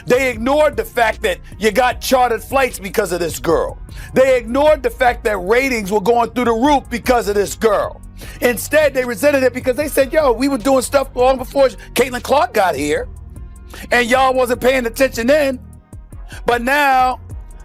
They ignored the fact that you got chartered flights because of this girl. They ignored the fact that ratings were going through the roof because of this girl. Instead, they resented it because they said, yo, we were doing stuff long before Caitlin Clark got here, and y'all wasn't paying attention then. But now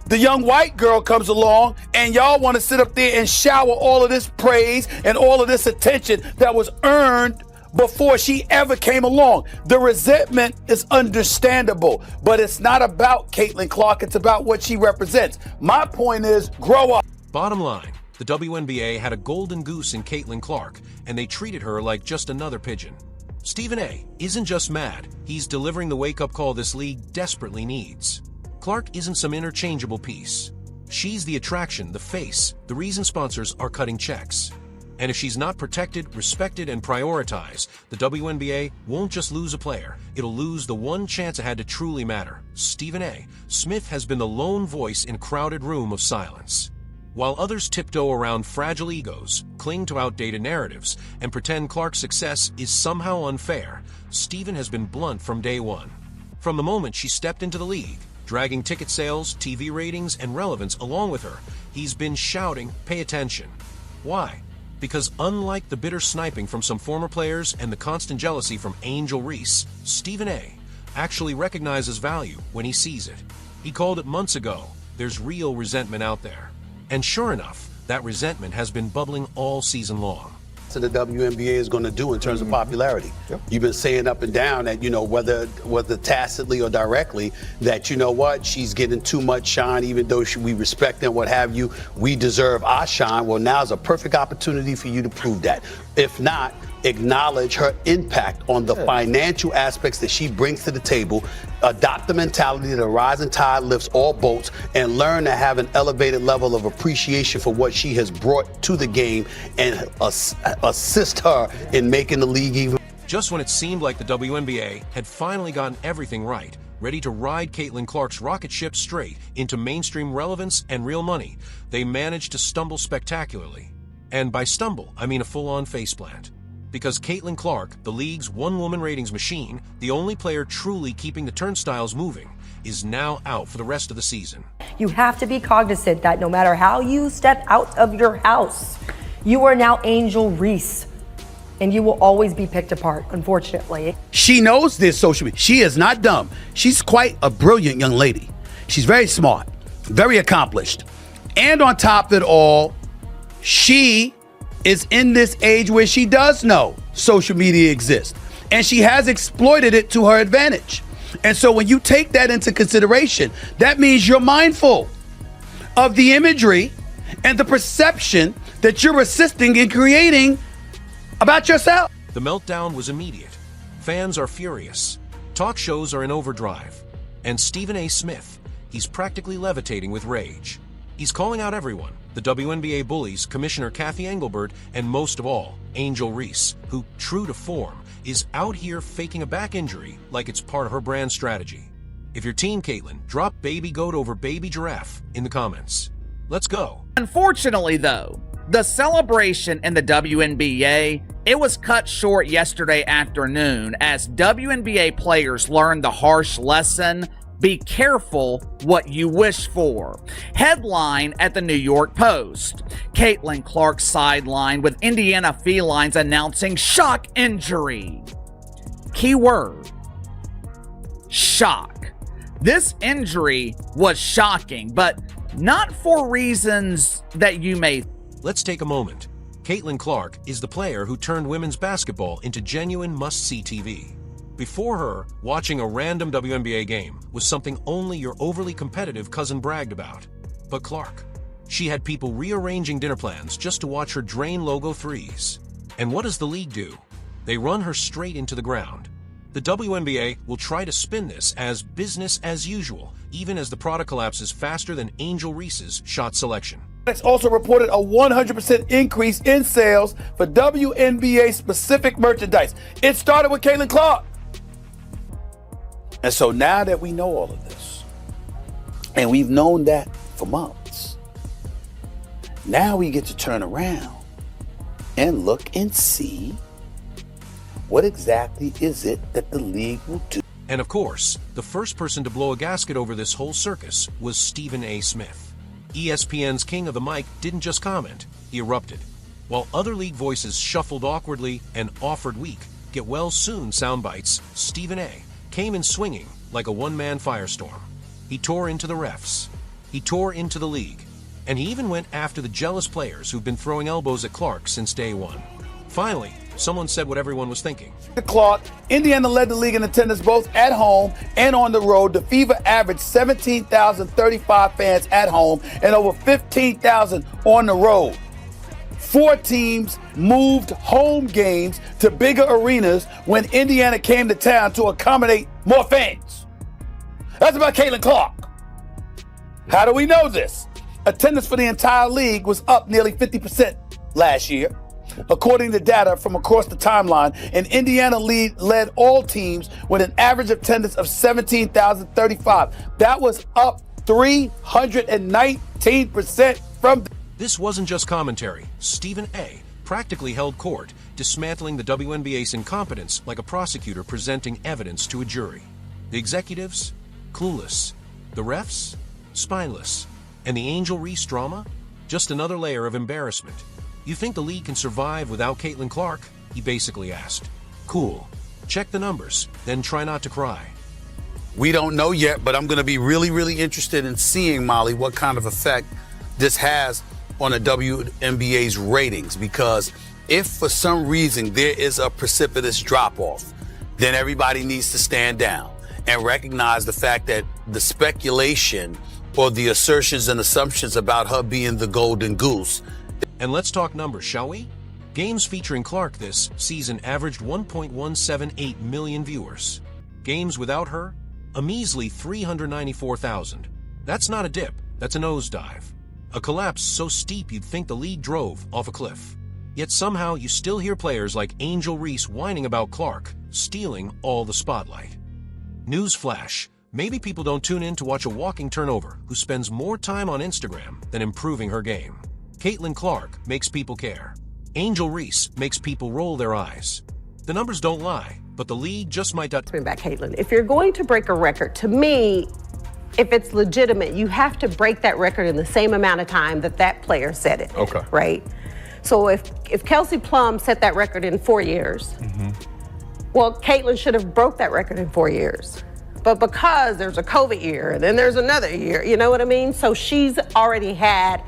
the young white girl comes along and y'all want to sit up there and shower all of this praise and all of this attention that was earned before she ever came along. The resentment is understandable, but it's not about Caitlin Clark. It's about what she represents. My point is, grow up. Bottom line, the WNBA had a golden goose in Caitlin Clark, and they treated her like just another pigeon. Stephen A. isn't just mad, he's delivering the wake-up call this league desperately needs. Clark isn't some interchangeable piece. She's the attraction, the face, the reason sponsors are cutting checks. And if she's not protected, respected, and prioritized, the WNBA won't just lose a player, it'll lose the one chance it had to truly matter. Stephen A. Smith has been the lone voice in a crowded room of silence. While others tiptoe around fragile egos, cling to outdated narratives, and pretend Clark's success is somehow unfair, Stephen has been blunt from day one. From the moment she stepped into the league, dragging ticket sales, TV ratings, and relevance along with her, he's been shouting, pay attention. Why? Because unlike the bitter sniping from some former players and the constant jealousy from Angel Reese, Stephen A. actually recognizes value when he sees it. He called it months ago, there's real resentment out there. And sure enough, that resentment has been bubbling all season long. To the WNBA is going to do in terms of popularity. Yep. You've been saying up and down that, you know, whether tacitly or directly, that, you know what, she's getting too much shine, even though we respect and what have you, we deserve our shine. Well, now's a perfect opportunity for you to prove that. If not, acknowledge her impact on the financial aspects that she brings to the table, adopt the mentality that a rising tide lifts all boats, and learn to have an elevated level of appreciation for what she has brought to the game and assist her in making the league even. Just when it seemed like the WNBA had finally gotten everything right, ready to ride Caitlin Clark's rocket ship straight into mainstream relevance and real money, they managed to stumble spectacularly. And by stumble, I mean a full-on faceplant. Because Caitlin Clark, the league's one-woman ratings machine, the only player truly keeping the turnstiles moving, is now out for the rest of the season. You have to be cognizant that no matter how you step out of your house, you are now Angel Reese, and you will always be picked apart, unfortunately. She knows this social media. She is not dumb. She's quite a brilliant young lady. She's very smart, very accomplished. And on top of it all, she is in this age where she does know social media exists, and she has exploited it to her advantage. And so when you take that into consideration, that means you're mindful of the imagery and the perception that you're assisting in creating about yourself. The meltdown was immediate. Fans are furious. Talk shows are in overdrive. And Stephen A. Smith, he's practically levitating with rage. He's calling out everyone, the WNBA bullies, Commissioner Kathy Engelbert, and most of all, Angel Reese, who, true to form, is out here faking a back injury like it's part of her brand strategy. If you're Team Caitlin, drop baby goat over baby giraffe in the comments. Let's go. Unfortunately, though, the celebration in the WNBA, it was cut short yesterday afternoon as WNBA players learned the harsh lesson: be careful what you wish for. Headline at the New York Post: Caitlin Clark sidelined with Indiana Felines announcing shock injury. Keyword: shock. This injury was shocking, but not for reasons that you may. Let's take a moment. Caitlin Clark is the player who turned women's basketball into genuine must-see TV. Before her, watching a random WNBA game was something only your overly competitive cousin bragged about. But Clark, she had people rearranging dinner plans just to watch her drain logo threes. And what does the league do? They run her straight into the ground. The WNBA will try to spin this as business as usual, even as the product collapses faster than Angel Reese's shot selection. It's also reported a 100% increase in sales for WNBA specific merchandise. It started with Caitlin Clark. And so now that we know all of this, and we've known that for months, now we get to turn around and look and see what exactly is it that the league will do And of course, the first person to blow a gasket over this whole circus was Stephen A. Smith. ESPN's king of the mic didn't just comment, he erupted. While other league voices shuffled awkwardly and offered weak, get well soon soundbites, Stephen A. came in swinging like a one-man firestorm. He tore into the refs. He tore into the league. And he even went after the jealous players who've been throwing elbows at Clark since day one. Finally, someone said what everyone was thinking. Clark, Indiana led the league in attendance both at home and on the road. The Fever averaged 17,035 fans at home and over 15,000 on the road. 4 teams moved home games to bigger arenas when Indiana came to town to accommodate more fans. That's about Caitlin Clark. How do we know this? Attendance for the entire league was up nearly 50% last year. According to data from across the timeline, and Indiana led all teams with an average attendance of 17,035. That was up 319% from This wasn't just commentary. Stephen A. practically held court, dismantling the WNBA's incompetence like a prosecutor presenting evidence to a jury. The executives? Clueless. The refs? Spineless. And the Angel Reese drama? Just another layer of embarrassment. You think the league can survive without Caitlin Clark? He basically asked. Cool. Check the numbers, then try not to cry. We don't know yet, but I'm going to be really, really interested in seeing, Molly, what kind of effect this has on the WNBA's ratings. Because if for some reason there is a precipitous drop-off, then everybody needs to stand down and recognize the fact that the speculation or the assertions and assumptions about her being the golden goose. And let's talk numbers, shall we? Games featuring Clark this season averaged 1.178 million viewers. Games without her? A measly 394,000. That's not a dip, that's a nosedive. A collapse so steep you'd think the league drove off a cliff. Yet somehow you still hear players like Angel Reese whining about Clark, stealing all the spotlight. Newsflash, maybe people don't tune in to watch a walking turnover who spends more time on Instagram than improving her game. Caitlin Clark makes people care. Angel Reese makes people roll their eyes. The numbers don't lie, but the league just might not. Bring back Caitlin. If you're going to break a record, to me, if it's legitimate, you have to break that record in the same amount of time that that player set it. Okay. Right? So if Kelsey Plum set that record in 4 years, well, Caitlin should have broke that record in 4 years. But because there's a COVID year, and then there's another year, you know what I mean? So she's already had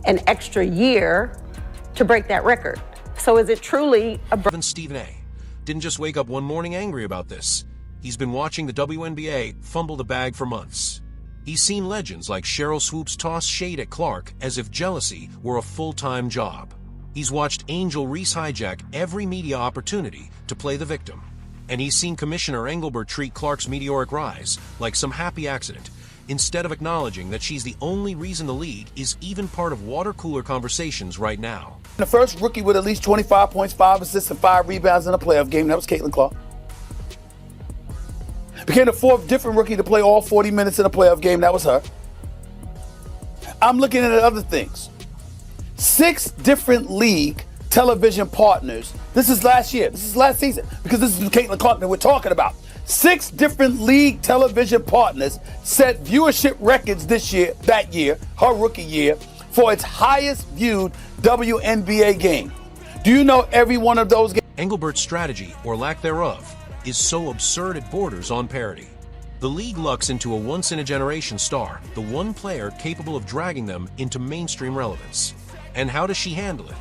an extra year to break that record. So is it truly a... Even Stephen A. didn't just wake up one morning angry about this. He's been watching the WNBA fumble the bag for months. He's seen legends like Cheryl Swoops toss shade at Clark as if jealousy were a full-time job. He's watched Angel Reese hijack every media opportunity to play the victim. And he's seen Commissioner Engelbert treat Clark's meteoric rise like some happy accident, instead of acknowledging that she's the only reason the league is even part of water cooler conversations right now. The first rookie with at least 25 points, 5 assists, and 5 rebounds in a playoff game, that was Caitlin Clark. Became the 4th different rookie to play all 40 minutes in a playoff game, that was her. I'm looking at other things. 6 different league television partners. This is last year, this is last season, because this is Caitlin Clark that we're talking about. 6 different league television partners set viewership records that year, her rookie year, for its highest viewed WNBA game. Do you know every one of those games? Engelbert's strategy, or lack thereof, is so absurd it borders on parody. The league lucks into a once-in-a-generation star, the one player capable of dragging them into mainstream relevance. And how does she handle it?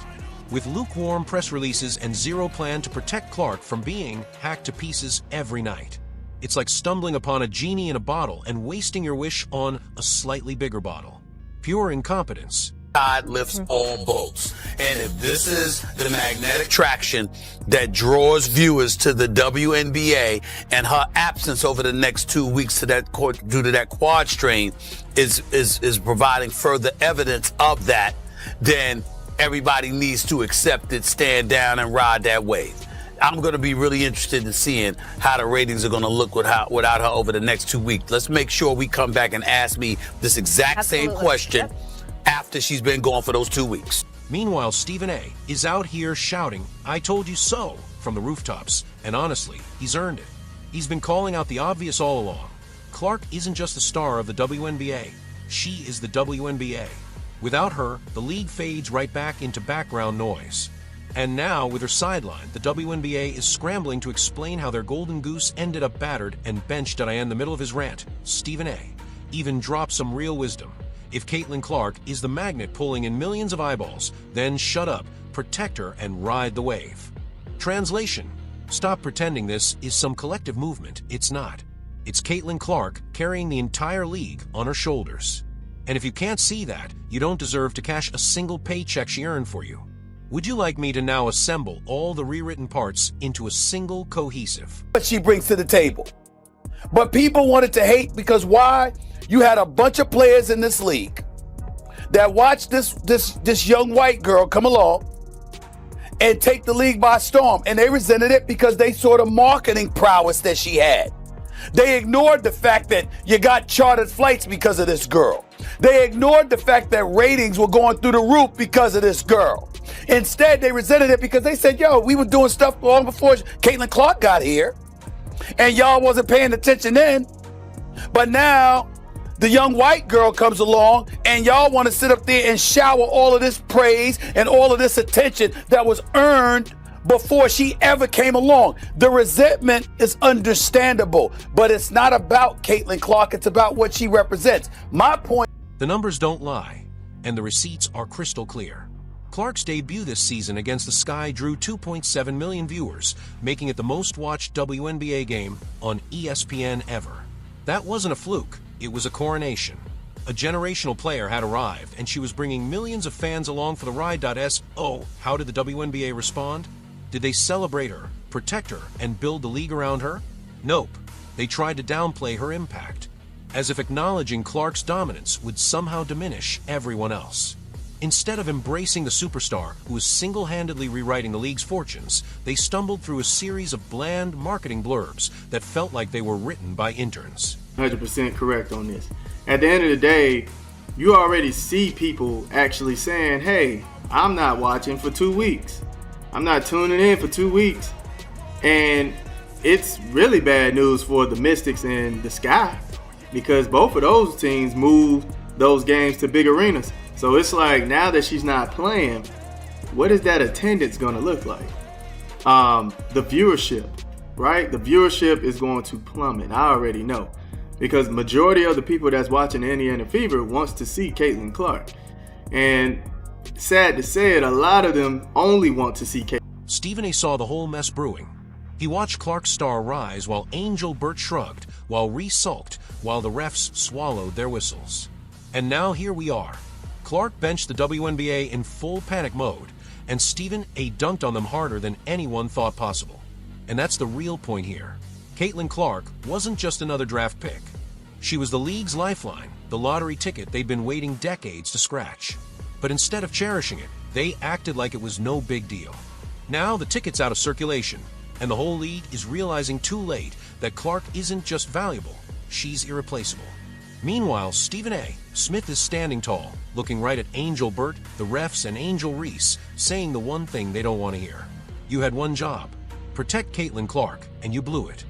With lukewarm press releases and zero plan to protect Clark from being hacked to pieces every night. It's like stumbling upon a genie in a bottle and wasting your wish on a slightly bigger bottle. Pure incompetence. God lifts all boats. And if this is the magnetic traction that draws viewers to the WNBA, and her absence over the next 2 weeks due to that quad strain is providing further evidence of that, then everybody needs to accept it, stand down, and ride that wave. I'm going to be really interested in seeing how the ratings are going to look without her over the next 2 weeks. Let's make sure we come back and ask me this exact same question after she's been gone for those 2 weeks. Meanwhile, Stephen A. is out here shouting, "I told you so," from the rooftops, and honestly, he's earned it. He's been calling out the obvious all along. Clark isn't just the star of the WNBA, she is the WNBA. Without her, the league fades right back into background noise. And now, with her sidelined, the WNBA is scrambling to explain how their golden goose ended up battered and benched. And in the middle of his rant, Stephen A. even dropped some real wisdom. If Caitlin Clark is the magnet pulling in millions of eyeballs, then shut up, protect her, and ride the wave. Translation: stop pretending this is some collective movement. It's not. It's Caitlin Clark carrying the entire league on her shoulders. And if you can't see that, you don't deserve to cash a single paycheck she earned for you. Would you like me to now assemble all the rewritten parts into a single cohesive? What she brings to the table. But people wanted to hate because why? You had a bunch of players in this league that watched this young white girl come along and take the league by storm. And they resented it because they saw the marketing prowess that she had. They ignored the fact that you got chartered flights because of this girl. They ignored the fact that ratings were going through the roof because of this girl. Instead, they resented it because they said, yo, we were doing stuff long before Caitlin Clark got here, and y'all wasn't paying attention then. But now, the young white girl comes along, and y'all want to sit up there and shower all of this praise and all of this attention that was earned before she ever came along. The resentment is understandable, but it's not about Caitlin Clark. It's about what she represents. My point. The numbers don't lie, and the receipts are crystal clear. Clark's debut this season against the Sky drew 2.7 million viewers, making it the most-watched WNBA game on ESPN ever. That wasn't a fluke, it was a coronation. A generational player had arrived, and she was bringing millions of fans along for the ride. Oh, how did the WNBA respond? Did they celebrate her, protect her, and build the league around her? Nope. They tried to downplay her impact, as if acknowledging Clark's dominance would somehow diminish everyone else. Instead of embracing the superstar who was single-handedly rewriting the league's fortunes, they stumbled through a series of bland marketing blurbs that felt like they were written by interns. 100% correct on this. At the end of the day, you already see people actually saying, hey, I'm not watching for 2 weeks. I'm not tuning in for 2 weeks. And it's really bad news for the Mystics and the Sky, because both of those teams moved those games to big arenas. So it's like, now that she's not playing, what is that attendance going to look like? The viewership, right? The viewership is going to plummet. I already know, because majority of the people that's watching the Indiana Fever wants to see Caitlin Clark. And sad to say it, a lot of them only want to see Caitlin. Stephen A. saw the whole mess brewing. He watched Clark's star rise while Angel Burt shrugged, while Reese sulked, while the refs swallowed their whistles. And now here we are. Clark benched the WNBA in full panic mode, and Stephen A. dunked on them harder than anyone thought possible. And that's the real point here. Caitlin Clark wasn't just another draft pick. She was the league's lifeline, the lottery ticket they'd been waiting decades to scratch. But instead of cherishing it, they acted like it was no big deal. Now the ticket's out of circulation, and the whole league is realizing too late that Clark isn't just valuable, she's irreplaceable. Meanwhile, Stephen A. Smith is standing tall, looking right at Angel Burt, the refs, and Angel Reese, saying the one thing they don't want to hear. You had one job: protect Caitlin Clark, and you blew it.